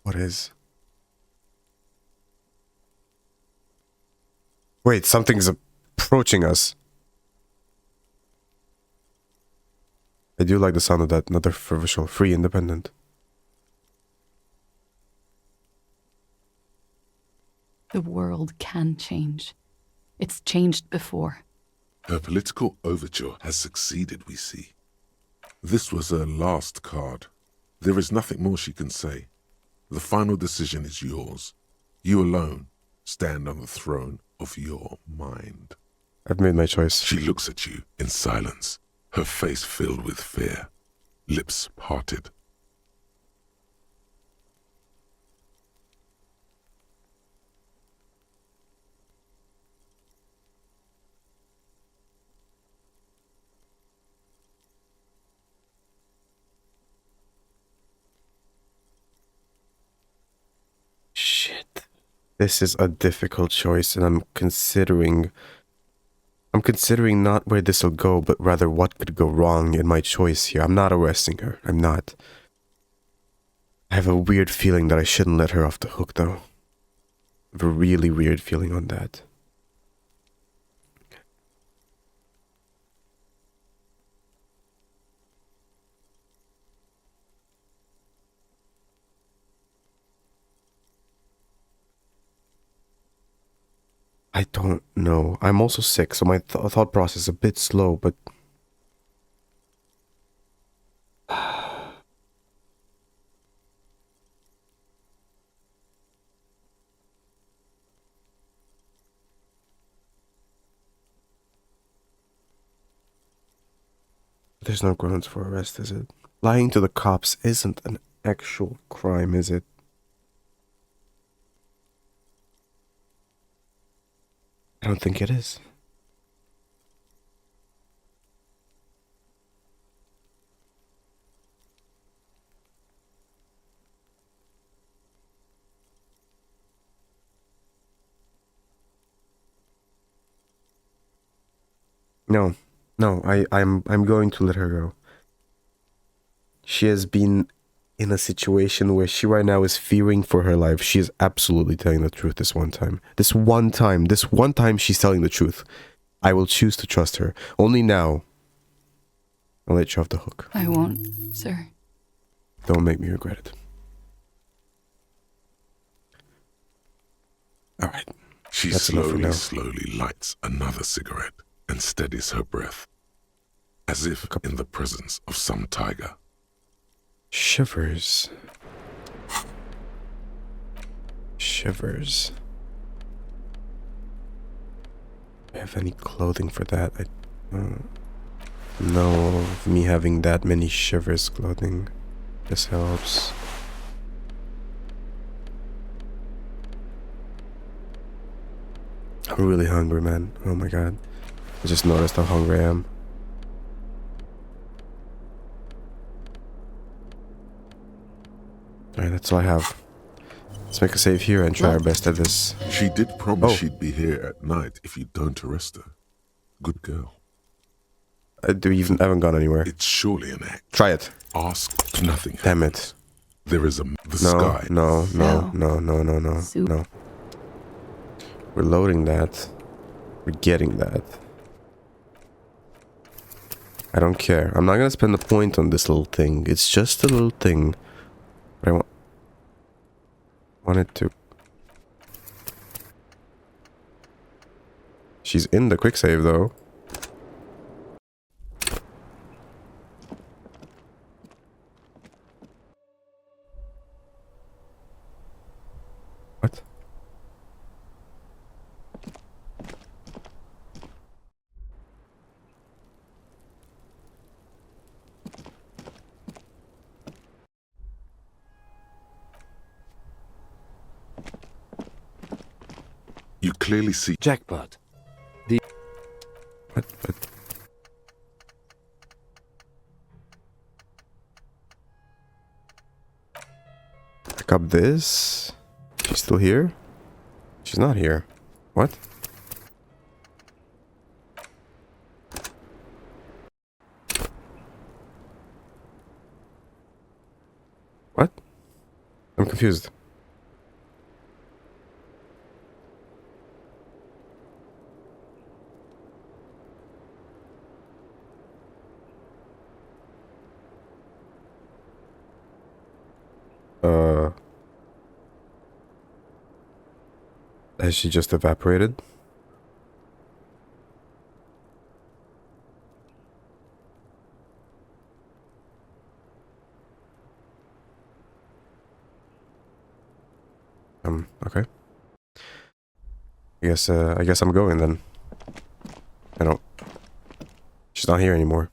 What is? Wait, something's approaching us. I do like the sound of that. Another visual, free, independent. The world can change. It's changed before. Her political overture has succeeded, we see. This was her last card. There is nothing more she can say. The final decision is yours. You alone stand on the throne of your mind. I've made my choice. She looks at you in silence, her face filled with fear, lips parted. Shit. This is a difficult choice, and I'm considering not where this will go, but rather what could go wrong in my choice here. I'm not arresting her. I'm not. I have a weird feeling that I shouldn't let her off the hook, though. I have a really weird feeling on that. I don't know. I'm also sick, so my thought process is a bit slow, but... There's no grounds for arrest, is it? Lying to the cops isn't an actual crime, is it? I don't think it is. No, I'm going to let her go. She has been in a situation where she right now is fearing for her life. She is absolutely telling the truth this one time. This one time she's telling the truth. I will choose to trust her. Only now, I'll let you off the hook. I won't, sir. Don't make me regret it. All right. She slowly lights another cigarette and steadies her breath, as if in the presence of some tiger. Shivers. Shivers. Do I have any clothing for that? I don't know of me having that many shivers clothing. This helps. I'm really hungry, man. Oh my god. I just noticed how hungry I am. Alright, that's all I have. Let's make a save here and try our best at this. She did promise she'd be here at night if you don't arrest her. Good girl. I haven't gone anywhere. It's surely an act. Try it. Ask, nothing Damn happens. it. There is the sky. No. We're loading that. We're getting that. I don't care. I'm not gonna spend a point on this little thing. It's just a little thing. But I want it to... She's in the quick save though. What? You clearly see jackpot. What? pick up this. She's still here? She's not here. What? What? I'm confused. Has she just evaporated? Okay. I guess I'm going then. I don't. She's not here anymore.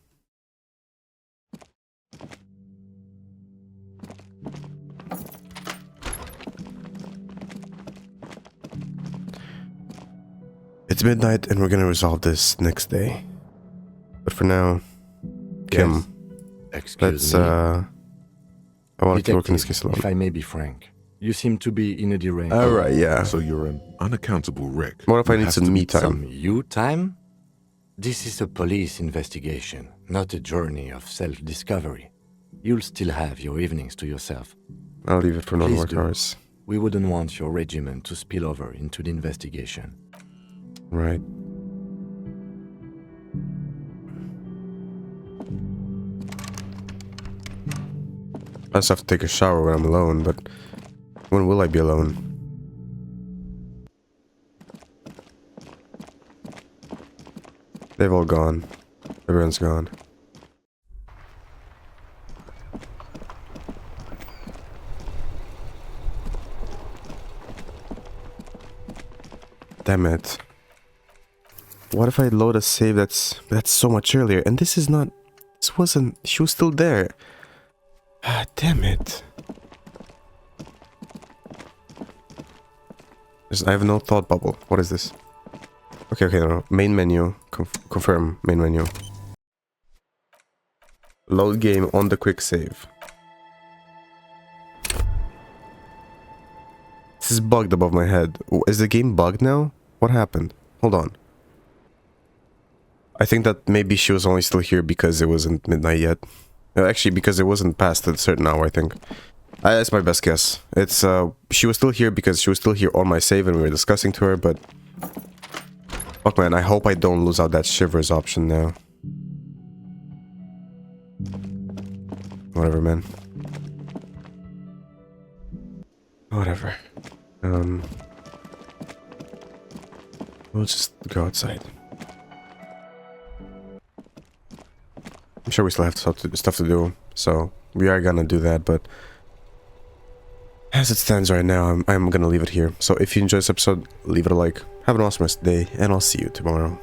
It's midnight and we're gonna resolve this next day. But for now, Kim, Yes. Excuse me. I want to work in this Detective, case alone. if I may be frank, you seem to be in a deranged. Alright, yeah. So you're an unaccountable wreck. What if I who need has some to me be time? Some you time? This is a police investigation, not a journey of self-discovery. You'll still have your evenings to yourself. I'll leave it for Please non-work do. hours. We wouldn't want your regiment to spill over into the investigation. Right. I just have to take a shower when I'm alone, but when will I be alone? They've all gone. Everyone's gone. Damn it. What if I load a save that's so much earlier? And this is not... This wasn't... She was still there. Ah, damn it. I have no thought bubble. What is this? Okay, no. Main menu. Confirm main menu. Load game on the quick save. This is bugged above my head. Is the game bugged now? What happened? Hold on. I think that maybe she was only still here because it wasn't midnight yet. Actually, because it wasn't past a certain hour, I think. That's my best guess. It's, she was still here because she was still here on my save and we were discussing to her, but... Fuck, man, I hope I don't lose out that shivers option now. Whatever, man. Whatever. We'll just go outside. I'm sure we still have stuff to do, so we are gonna do that, but as it stands right now, I'm gonna leave it here. So if you enjoyed this episode, leave it a like, have an awesome rest of the day, and I'll see you tomorrow.